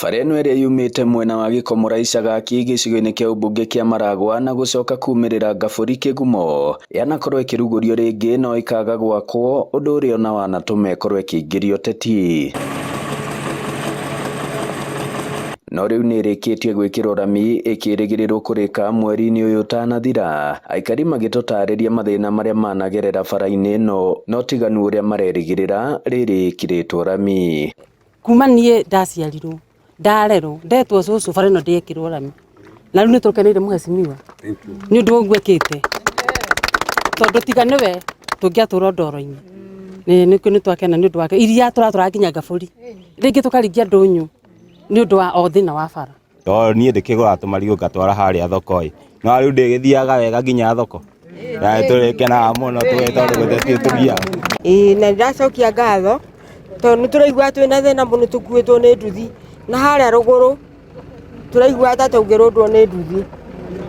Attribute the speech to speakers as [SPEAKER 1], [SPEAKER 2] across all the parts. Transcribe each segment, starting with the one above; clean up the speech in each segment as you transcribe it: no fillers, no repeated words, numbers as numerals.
[SPEAKER 1] Bara ĩno ĩrĩa yumĩte mwena wa Gĩkomora Icagaki gĩcigo-inĩ kĩa ũmbunge kĩa Maragwa na gũcoka kumĩrĩra Ngabũri Kĩgumo yanakorwo ĩkĩrugũrio rĩngĩ no ĩkaga gwakwo, ũndũ ũrĩa ona wanatũma ĩkorwo ĩkĩingĩria ũteti. No rĩu nĩ ĩrĩkĩtie gwĩkĩrwo rami ĩkĩrĩgĩrĩrwo kũrĩka mweri-inĩ ũyũ ũtanathira, aikari magĩtũtarĩria mathĩna marĩa managerera bara-inĩ ĩno no tiganu ũrĩa marerĩgĩrĩra rĩrĩ ĩkĩrĩtwo rami.
[SPEAKER 2] Kuma niĩ ndaciarirwo ndarerwo ndetwo cũcũ bara ĩno ndĩekĩrwo rami, na rĩu nĩ tũkeneire mũhecimiwa nĩ ũndũ ũguo ĩkĩte, tondũ tiga nĩwe tũngĩatũra ndoro-inĩ nĩ twakena nĩ ũndũ wake. Iria tũratũra nginya Ngabũri rĩngĩ tũkaringia ndũnyũ nĩ ũndũ wa o thĩna wa bara.
[SPEAKER 3] Tondũ niĩ ndĩkĩgũra tũmarigũ ngatwara harĩa thoko no rĩu ndĩgĩthiaga wega nginya thoko na tũrĩkenaga mũno tondũ gũtetio tũthiaga.
[SPEAKER 4] Na ndĩracokia ngatho tondũ nĩ tũraigua twĩna thĩna mũno, tũkuĩtwo nĩ nduthi na harĩa rũgũrũ tũraigua ta tũngĩrũndwo nĩ nduthi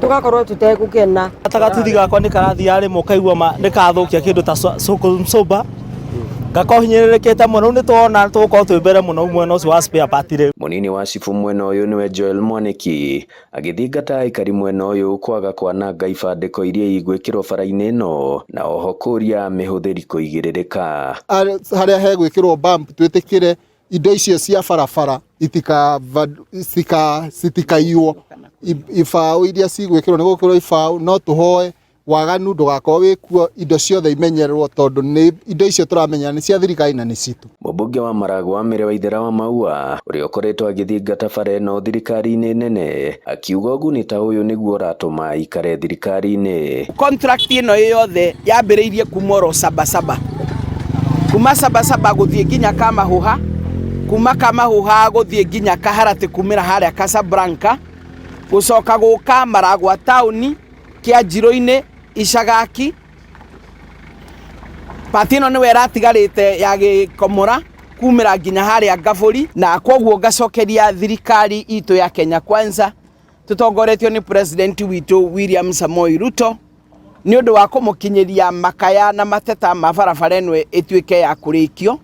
[SPEAKER 4] tũgakorwo tũtegũkena.
[SPEAKER 5] Gatagatĩ gakwa nĩ karathiĩ rĩmwe kaigua nĩ kathũkia kĩndũ ta soba gakorwo hinyĩrĩrĩkĩte mũno, nĩ tuona tũgũkorwo twĩ mbere mũno mwena ũcio wa spare part rĩu.
[SPEAKER 1] Mũnini wa cibu mwena ũyũ nĩwe Joel Mwaniki agĩthingata aikari mwena ũyũ kwaga kwananga ibandĩko iria igwĩkĩrwo bara-inĩ ĩno na oho kũria mĩhũthĩri kũigĩrĩrĩka.
[SPEAKER 6] Harĩa hegwĩkĩrwo bump twĩtĩkĩre indo icio cia barabara citikaiywo, ibaũ iria cigwĩkĩrwo nĩ gũkĩrwo ibaũ, no tũhoe waganu ndũgakorwo wĩkuo, indo ciothe imenyererwo tondũ nĩ indo icio tũramenya nĩ cia thirikari na nĩ citũ.
[SPEAKER 1] Mũmbunge wa Maragwa Mĩre Waithera wa Maua ũrĩa ũkoretwo agĩthingata bara ĩno thirikari-inĩ nene akiuga ũguni ta ũyũ nĩguo ũratũma aikare thirikari-inĩ.
[SPEAKER 7] Contract ĩno yothe yambĩrĩirie kuma oro Sabasaba, kuma Sabasaba gũthiĩ nginya Kamahũha, kuma Kamahũha gũthiĩ nginya Kaharatĩ kumĩra harĩa Casablanca, gũcoka gũka Maragwa taũni Kĩanjĩrũ-inĩ Icagaki. Pati ĩno nĩwe ĩratigarĩte ya Gĩkomora kumĩra nginya harĩa Ngabũri, na koguo ngacokeria thirikari itũ ya Kenya Kwanza tũtongoretio nĩ president witũ William Samoei Ruto nĩ ũndũ wa kũmũkinyĩria makaya na mateta ma barabara ĩno ĩtuĩke ya kũrĩkio,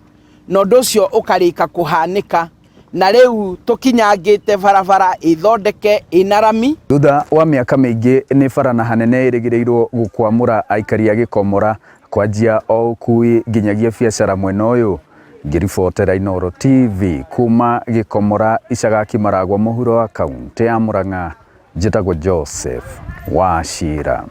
[SPEAKER 7] na ũndũ ũcio ũkarĩka kũhanĩka na rĩu tũkinyangĩte barabara ĩthondeke ĩna rami.
[SPEAKER 1] Thutha wa mĩaka mĩingĩ nĩ bara na hanene ĩrĩgĩrĩirwo gũkwamũra aikari a Gĩkomora kwanjia o ũkui nginyagia biacara mwena ũyũ. Ngĩribotera Inooro TV kuma Gĩkomora Icagaki Maragwa mũhuro wa kaunti ya Murang'a, njĩtagwo Joseph Wachira.